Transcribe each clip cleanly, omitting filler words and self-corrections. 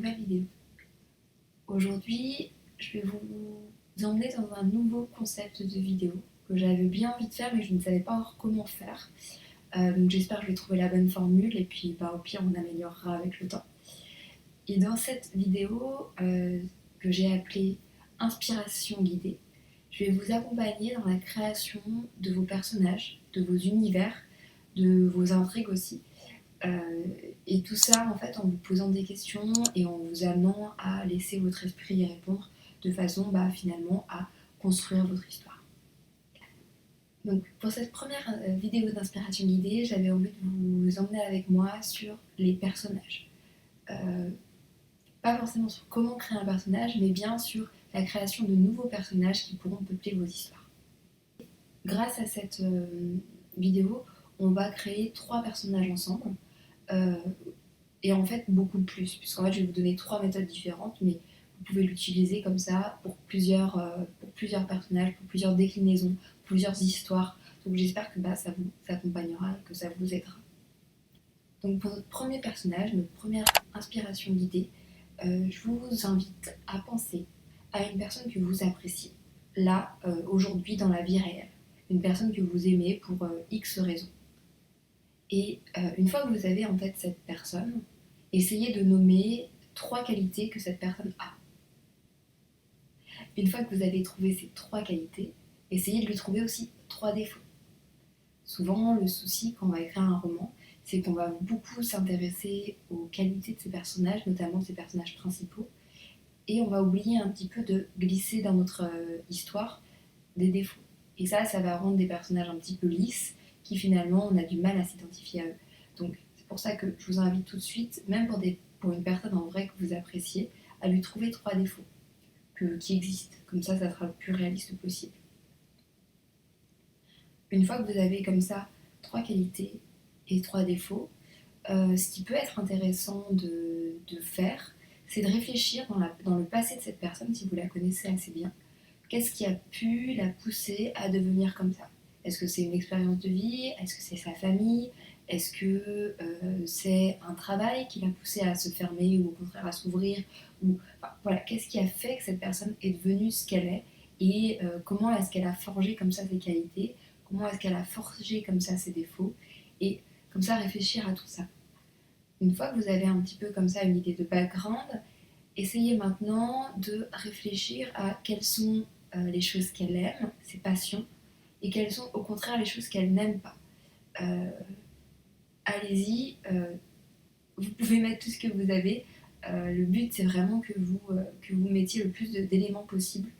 nouvelle vidéo. Aujourd'hui, je vais vous emmener dans un nouveau concept de vidéo que j'avais bien envie de faire mais je ne savais pas encore comment faire. Donc j'espère que je vais trouver la bonne formule et puis au pire on améliorera avec le temps. Et dans cette vidéo que j'ai appelée Inspiration guidée, je vais vous accompagner dans la création de vos personnages, de vos univers, de vos intrigues aussi. Et tout ça en fait en vous posant des questions et en vous amenant à laisser votre esprit y répondre de façon finalement à construire votre histoire. Donc pour cette première vidéo d'inspiration guidée, j'avais envie de vous emmener avec moi sur les personnages. Pas forcément sur comment créer un personnage, mais bien sur la création de nouveaux personnages qui pourront peupler vos histoires. Grâce à cette vidéo, on va créer 3 personnages ensemble. Et en fait beaucoup plus, puisqu'en fait je vais vous donner 3 méthodes différentes, mais vous pouvez l'utiliser comme ça pour plusieurs personnages, pour plusieurs déclinaisons, plusieurs histoires. Donc j'espère que ça vous accompagnera et que ça vous aidera. Donc pour notre premier personnage, notre première inspiration guidée, je vous invite à penser à une personne que vous appréciez, là, aujourd'hui dans la vie réelle. Une personne que vous aimez pour X raisons. Et une fois que vous avez en tête cette personne, essayez de nommer 3 qualités que cette personne a. Une fois que vous avez trouvé ces 3 qualités, essayez de lui trouver aussi 3 défauts. Souvent, le souci quand on va écrire un roman, c'est qu'on va beaucoup s'intéresser aux qualités de ces personnages, notamment de ces personnages principaux, et on va oublier un petit peu de glisser dans notre histoire des défauts. Et ça va rendre des personnages un petit peu lisses, qui finalement on a du mal à s'identifier à eux. Donc c'est pour ça que je vous invite tout de suite, même pour une personne en vrai que vous appréciez, à lui trouver 3 défauts qui existent. Comme ça sera le plus réaliste possible. Une fois que vous avez comme ça 3 qualités et 3 défauts, ce qui peut être intéressant de faire, c'est de réfléchir dans le passé de cette personne, si vous la connaissez assez bien. Qu'est-ce qui a pu la pousser à devenir comme ça ? Est-ce que c'est une expérience de vie ? Est-ce que c'est sa famille ? Est-ce que c'est un travail qui l'a poussée à se fermer ou au contraire à s'ouvrir ? Voilà, qu'est-ce qui a fait que cette personne est devenue ce qu'elle est ? Et comment est-ce qu'elle a forgé comme ça ses qualités ? Comment est-ce qu'elle a forgé comme ça ses défauts ? Et comme ça réfléchir à tout ça. Une fois que vous avez un petit peu comme ça une idée de background, essayez maintenant de réfléchir à quelles sont les choses qu'elle aime, ses passions, et quelles sont au contraire les choses qu'elle n'aime pas. Allez-y, vous pouvez mettre tout ce que vous avez. Le but c'est vraiment que vous mettiez le plus d'éléments possible.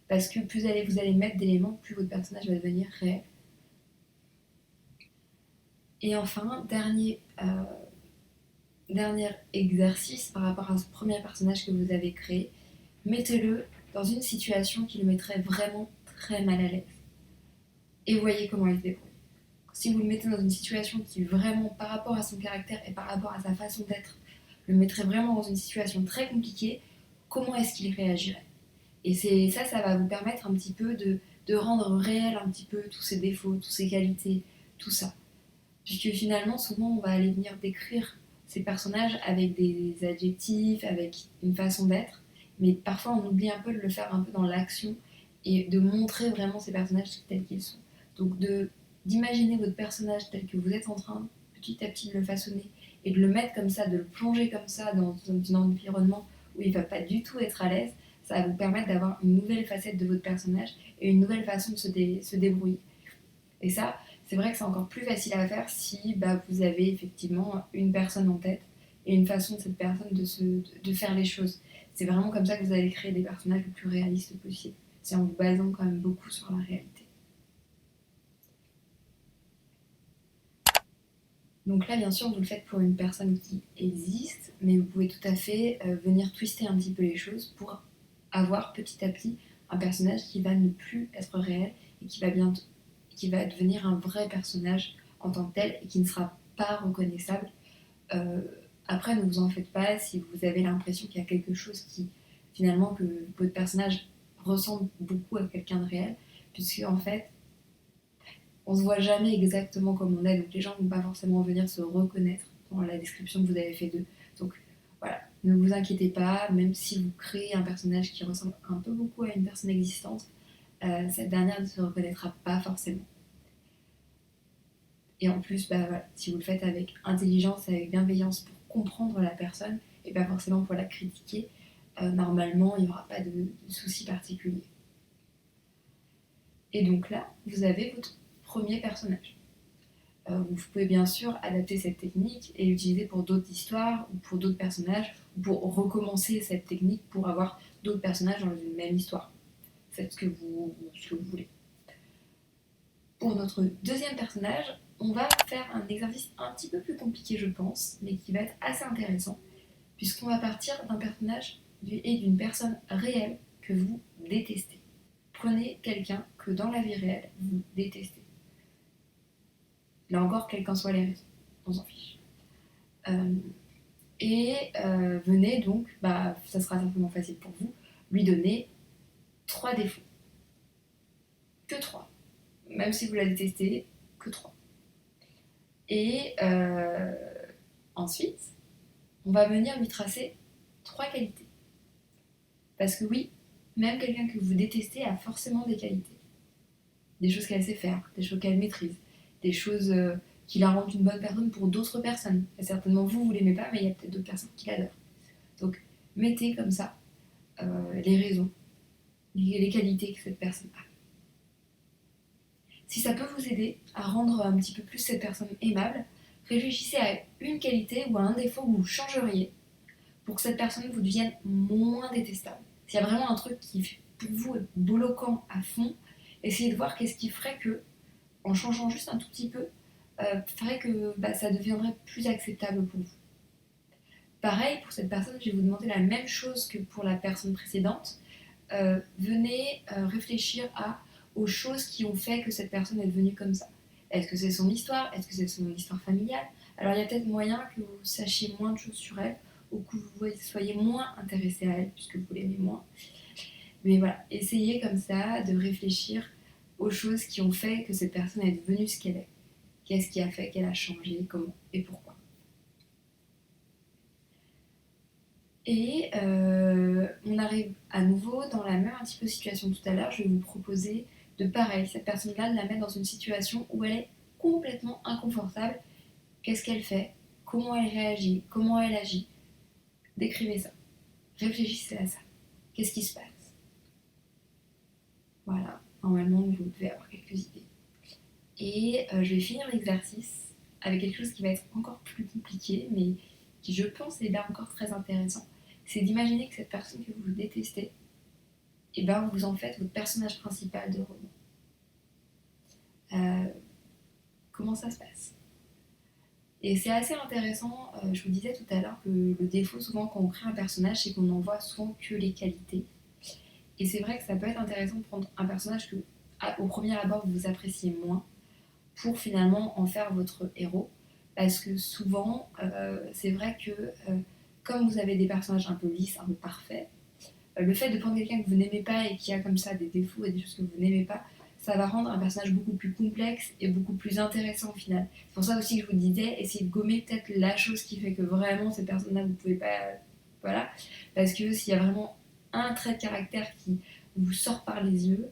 Parce que plus vous allez mettre d'éléments, plus votre personnage va devenir réel. Et enfin, dernier exercice par rapport à ce premier personnage que vous avez créé, mettez-le dans une situation qui le mettrait vraiment très mal à l'aise. Et voyez comment il se débrouille. Si vous le mettez dans une situation qui vraiment, par rapport à son caractère et par rapport à sa façon d'être, le mettrait vraiment dans une situation très compliquée, comment est-ce qu'il réagirait ? Et ça va vous permettre un petit peu de rendre réel un petit peu tous ses défauts, toutes ses qualités, tout ça. Puisque finalement, souvent, on va aller venir décrire ces personnages avec des adjectifs, avec une façon d'être, mais parfois on oublie un peu de le faire un peu dans l'action et de montrer vraiment ces personnages tels qu'ils sont. Donc d'imaginer votre personnage tel que vous êtes en train petit à petit de le façonner et de le mettre comme ça, de le plonger comme ça dans un environnement où il ne va pas du tout être à l'aise, ça va vous permettre d'avoir une nouvelle facette de votre personnage et une nouvelle façon de se débrouiller. Et ça, c'est vrai que c'est encore plus facile à faire si vous avez effectivement une personne en tête et une façon de cette personne de faire les choses. C'est vraiment comme ça que vous allez créer des personnages le plus réalistes possible. C'est en vous basant quand même beaucoup sur la réalité. Donc là, bien sûr, vous le faites pour une personne qui existe, mais vous pouvez tout à fait venir twister un petit peu les choses pour avoir petit à petit un personnage qui va ne plus être réel et qui va devenir un vrai personnage en tant que tel et qui ne sera pas reconnaissable. Après, ne vous en faites pas si vous avez l'impression qu'il y a quelque chose qui, finalement, que votre personnage ressemble beaucoup à quelqu'un de réel, puisque en fait, on se voit jamais exactement comme on est, donc les gens ne vont pas forcément venir se reconnaître dans la description que vous avez fait d'eux. Donc Voilà, ne vous inquiétez pas, même si vous créez un personnage qui ressemble un peu beaucoup à une personne existante, cette dernière ne se reconnaîtra pas forcément. Et en plus, voilà, si vous le faites avec intelligence et avec bienveillance pour comprendre la personne, et pas forcément pour la critiquer, normalement, il n'y aura pas de soucis particuliers. Et donc là, vous avez votre premier personnage. Vous pouvez bien sûr adapter cette technique et l'utiliser pour d'autres histoires ou pour d'autres personnages, ou pour recommencer cette technique pour avoir d'autres personnages dans une même histoire. Faites ce que vous voulez. Pour notre deuxième personnage, on va faire un exercice un petit peu plus compliqué, je pense, mais qui va être assez intéressant, puisqu'on va partir d'un personnage et d'une personne réelle que vous détestez. Prenez quelqu'un que dans la vie réelle, vous détestez. Là encore, quelles qu'en soient les raisons, on s'en fiche. Venez donc, ça sera simplement facile pour vous, lui donner 3 défauts. Que 3. Même si vous la détestez, que 3. Et ensuite, on va venir lui tracer 3 qualités. Parce que oui, même quelqu'un que vous détestez a forcément des qualités. Des choses qu'elle sait faire, des choses qu'elle maîtrise, des choses qui la rendent une bonne personne pour d'autres personnes. Et certainement vous l'aimez pas, mais il y a peut-être d'autres personnes qui l'adorent. Donc, mettez comme ça les raisons, les qualités que cette personne a. Si ça peut vous aider à rendre un petit peu plus cette personne aimable, réfléchissez à une qualité ou à un défaut que vous changeriez pour que cette personne vous devienne moins détestable. S'il y a vraiment un truc qui, pour vous, est bloquant à fond, essayez de voir qu'est-ce qui ferait que, en changeant juste un tout petit peu, ferait que ça deviendrait plus acceptable pour vous. Pareil, pour cette personne, je vais vous demander la même chose que pour la personne précédente. Venez réfléchir aux choses qui ont fait que cette personne est devenue comme ça. Est-ce que c'est son histoire? Est-ce que c'est son histoire familiale? Alors il y a peut-être moyen que vous sachiez moins de choses sur elle, ou que vous soyez moins intéressé à elle, puisque vous l'aimez moins. Mais voilà, essayez comme ça de réfléchir aux choses qui ont fait que cette personne est devenue ce qu'elle est. Qu'est-ce qui a fait qu'elle a changé, comment et pourquoi. Et on arrive à nouveau dans la même un petit peu situation tout à l'heure. Je vais vous proposer de pareil, cette personne-là, de la mettre dans une situation où elle est complètement inconfortable. Qu'est-ce qu'elle fait? Comment elle réagit? Comment elle agit? Décrivez ça. Réfléchissez à ça. Qu'est-ce qui se passe? Voilà, normalement vous devez avoir quelques idées. Et je vais finir l'exercice avec quelque chose qui va être encore plus compliqué, mais qui je pense est là encore très intéressant. C'est d'imaginer que cette personne que vous détestez, et vous en faites votre personnage principal de roman. Comment ça se passe? Et c'est assez intéressant, je vous disais tout à l'heure que le défaut souvent quand on crée un personnage, c'est qu'on n'en voit souvent que les qualités. Et c'est vrai que ça peut être intéressant de prendre un personnage que, au premier abord, vous appréciez moins, pour finalement en faire votre héros. Parce que souvent, c'est vrai que comme vous avez des personnages un peu lisses, un peu parfaits, le fait de prendre quelqu'un que vous n'aimez pas et qui a comme ça des défauts et des choses que vous n'aimez pas, ça va rendre un personnage beaucoup plus complexe et beaucoup plus intéressant au final. C'est pour ça aussi que je vous disais, essayez de gommer peut-être la chose qui fait que vraiment cette personne-là, vous ne pouvez pas... Voilà. Parce que s'il y a vraiment un trait de caractère qui vous sort par les yeux,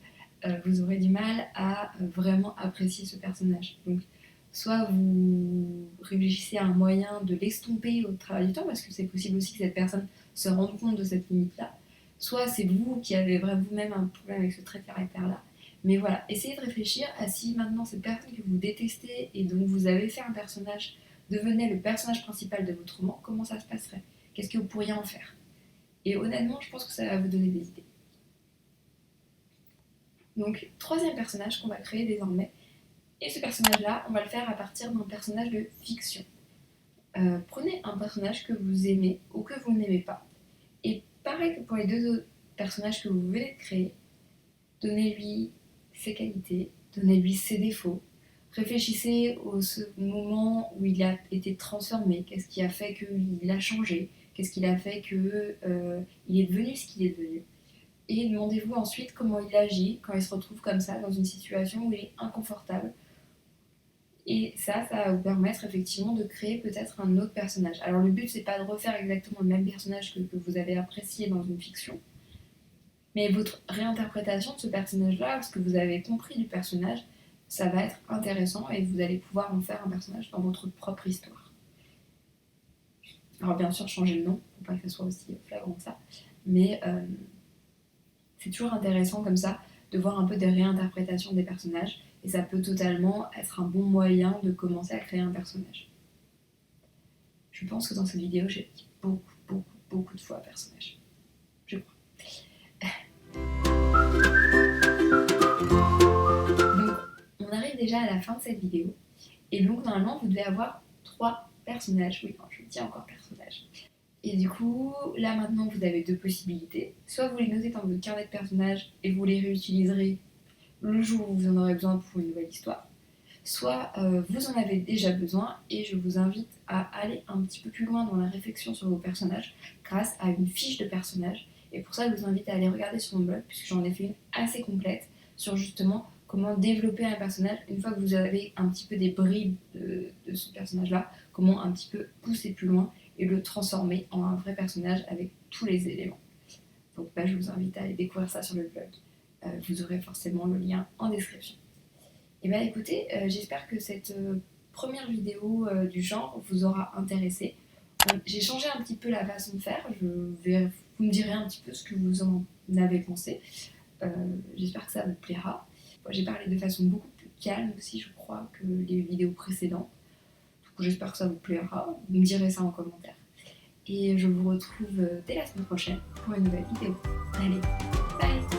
vous aurez du mal à vraiment apprécier ce personnage. Donc, soit vous réfléchissez à un moyen de l'estomper au travers du temps, parce que c'est possible aussi que cette personne se rende compte de cette limite-là, soit c'est vous qui avez vous-même un problème avec ce trait de caractère-là. Mais voilà, essayez de réfléchir à si maintenant cette personne que vous détestez et dont vous avez fait un personnage devenait le personnage principal de votre roman, comment ça se passerait? Qu'est-ce que vous pourriez en faire? Et honnêtement, je pense que ça va vous donner des idées. Donc, troisième personnage qu'on va créer désormais. Et ce personnage-là, on va le faire à partir d'un personnage de fiction. Prenez un personnage que vous aimez ou que vous n'aimez pas. Et pareil que pour les deux autres personnages que vous venez de créer, donnez-lui ses qualités, donnez-lui ses défauts. Réfléchissez au moment où il a été transformé, qu'est-ce qui a fait qu'il a changé, qu'est-ce qui a fait qu'il est devenu ce qu'il est devenu. Et demandez-vous ensuite comment il agit quand il se retrouve comme ça dans une situation où il est inconfortable Et ça va vous permettre effectivement de créer peut-être un autre personnage. Alors le but, c'est pas de refaire exactement le même personnage que vous avez apprécié dans une fiction, mais votre réinterprétation de ce personnage-là, ce que vous avez compris du personnage, ça va être intéressant et vous allez pouvoir en faire un personnage dans votre propre histoire. Alors bien sûr, changer le nom, pour pas que ce soit aussi flagrant que ça, mais c'est toujours intéressant comme ça de voir un peu des réinterprétations des personnages et ça peut totalement être un bon moyen de commencer à créer un personnage. Je pense que dans cette vidéo, j'ai dit beaucoup de fois personnage. Je crois. Donc, on arrive déjà à la fin de cette vidéo. Et donc, normalement, vous devez avoir 3 personnages. Oui, non, je dis encore personnages. Et du coup, là maintenant, vous avez 2 possibilités. Soit vous les notez dans votre carnet de personnages et vous les réutiliserez le jour où vous en aurez besoin pour une nouvelle histoire. Soit vous en avez déjà besoin et je vous invite à aller un petit peu plus loin dans la réflexion sur vos personnages grâce à une fiche de personnages. Et pour ça, je vous invite à aller regarder sur mon blog puisque j'en ai fait une assez complète sur justement comment développer un personnage une fois que vous avez un petit peu des bribes de ce personnage-là, comment un petit peu pousser plus loin et le transformer en un vrai personnage avec tous les éléments. Donc je vous invite à aller découvrir ça sur le blog. Vous aurez forcément le lien en description. Et écoutez, j'espère que cette première vidéo du genre vous aura intéressé. J'ai changé un petit peu la façon de faire, vous me direz un petit peu ce que vous en avez pensé. J'espère que ça vous plaira. Moi, j'ai parlé de façon beaucoup plus calme aussi, je crois, que les vidéos précédentes. Du coup, j'espère que ça vous plaira. Vous me direz ça en commentaire. Et je vous retrouve dès la semaine prochaine pour une nouvelle vidéo. Allez, bye!